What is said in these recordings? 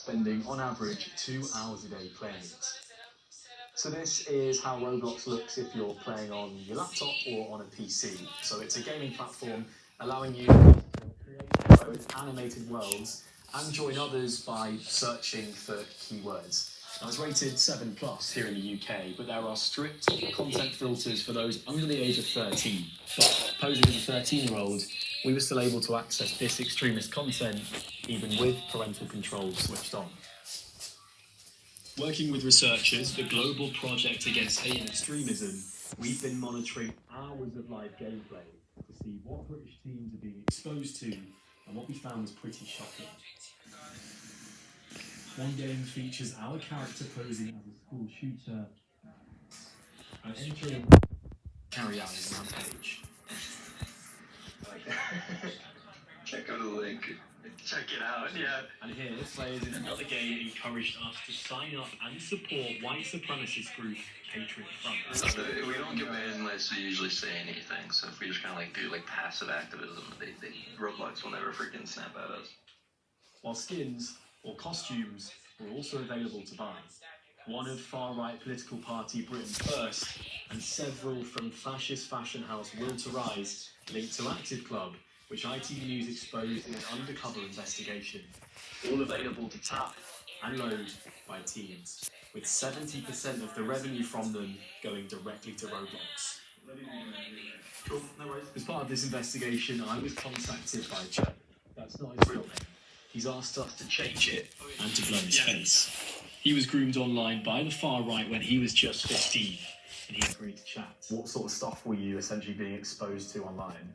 spending on average 2 hours a day playing it. So this is how Roblox looks if you're playing on your laptop or on a PC. So it's a gaming platform allowing you to create both animated worlds and join others by searching for keywords. Now, it's rated 7 plus here in the UK, but there are strict content filters for those under the age of 13. But posing as a 13-year-old, we were still able to access this extremist content even with parental controls switched on. Working with researchers, the Global Project Against Hate and Extremism, we've been monitoring hours of live gameplay to see what British teams are being exposed to, and what we found was pretty shocking. One game features our character posing as a school shooter and entering carry out his rampage. Check out the link. Check it out, yeah. And here, players in another game encouraged us to sign up and support white supremacist group Patriot Front. So we don't get banned unless we usually say anything. So if we just kind of do passive activism, Roblox will never freaking snap at us. While skins or costumes were also available to buy. One of far-right political party Britain First and several from fascist fashion house Will to Rise linked to Active Club, which ITV News exposed in an undercover investigation. All available to tap and load by teens, with 70% of the revenue from them going directly to Roblox. Cool, no worries. As part of this investigation, I was contacted by Joe. That's not his real name. He's asked us to change it and to blur his face. He was groomed online by the far right when he was just 15, and he agreed to chat. What sort of stuff were you essentially being exposed to online?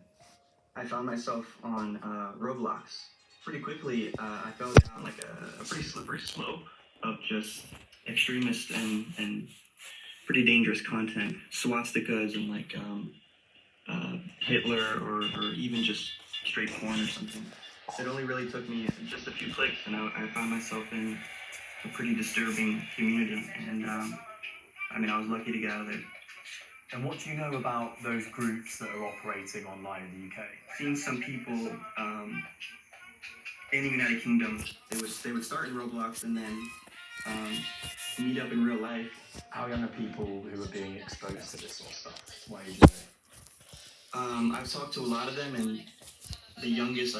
I found myself on Roblox. Pretty quickly, I fell down a pretty slippery slope of just extremist and pretty dangerous content. Swastikas and Hitler or even just straight porn or something. It only really took me just a few clicks, and I found myself in a pretty disturbing community. And I was lucky to get out of there. And what do you know about those groups that are operating online in the UK? Seeing some people in the United Kingdom, they would start in Roblox and then meet up in real life. How young are people who are being exposed to this sort of stuff? What age are they? I've talked to a lot of them, and the youngest,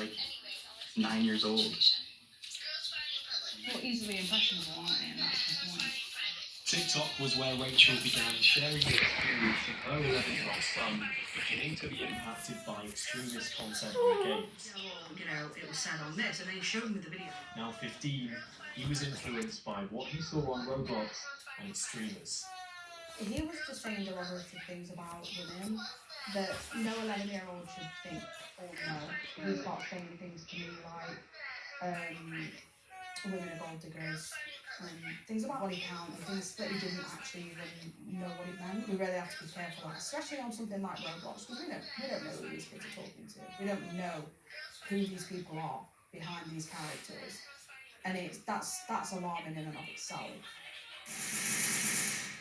9 years old. Well, easily impressionable, aren't they? And that's the point. TikTok was where Rachel began sharing the experience of her 11-year-old son beginning to be impacted by extremist content in the games. It was said on this, and then he showed me the video. Now 15, he was influenced by what he saw on Roblox and its streamers. He was just saying derogatory things about women that no 11-year-old should think or know. He got saying things to me like women are gold diggers, things about body count and things that he didn't actually even know what it meant. We really have to be careful, especially on something like Roblox, because we don't know who these kids are talking to. We don't know who these people are behind these characters, and that's alarming in and of itself.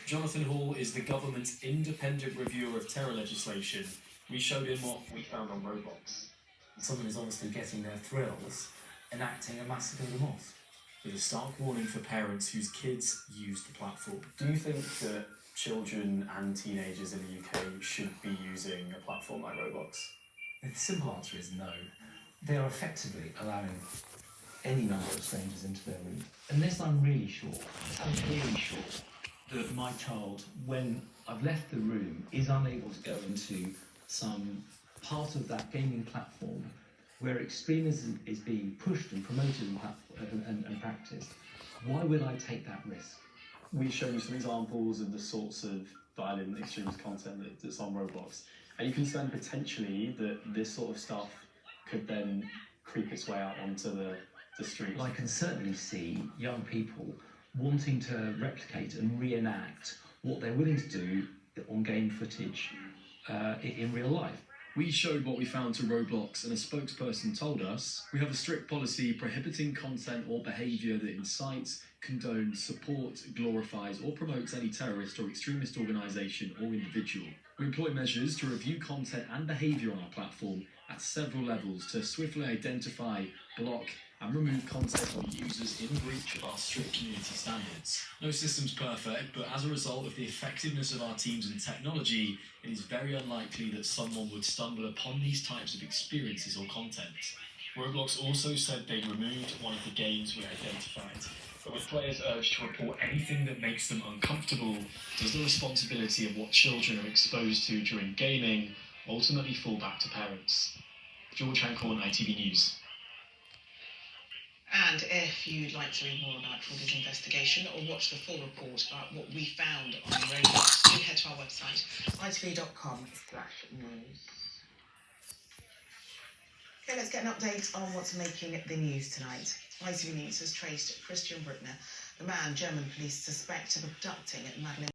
Jonathan Hall is the government's independent reviewer of terror legislation. We showed him what we found on Roblox. Someone is obviously getting their thrills, enacting a massacre of the mosque. With a stark warning for parents whose kids use the platform. Do you think that children and teenagers in the UK should be using a platform like Roblox? The simple answer is no. They are effectively allowing any number of strangers into their room. Unless I'm really sure that my child, when I've left the room, is unable to go into some part of that gaming platform where extremism is being pushed and promoted and practiced, why would I take that risk? We've shown you some examples of the sorts of violent extremist content that's on Roblox. Are you concerned potentially that this sort of stuff could then creep its way out onto the streets? Well, I can certainly see young people wanting to replicate and reenact what they're willing to do on game footage in real life. We showed what we found to Roblox, and a spokesperson told us, we have a strict policy prohibiting content or behaviour that incites, condones, supports, glorifies or promotes any terrorist or extremist organisation or individual. We employ measures to review content and behaviour on our platform at several levels to swiftly identify, block and remove content or users in breach of our strict community standards. No system's perfect, but as a result of the effectiveness of our teams and technology, it is very unlikely that someone would stumble upon these types of experiences or content. Roblox also said they removed one of the games we identified, but with players urged to report anything that makes them uncomfortable, does the responsibility of what children are exposed to during gaming ultimately fall back to parents? George Hancorn, ITV News. And if you'd like to read more about Ford's investigation or watch the full report about what we found on Roblox, do head to our website, itv.com/news. Okay, let's get an update on what's making the news tonight. ITV News has traced Christian Brittner, the man German police suspect of abducting Madeleine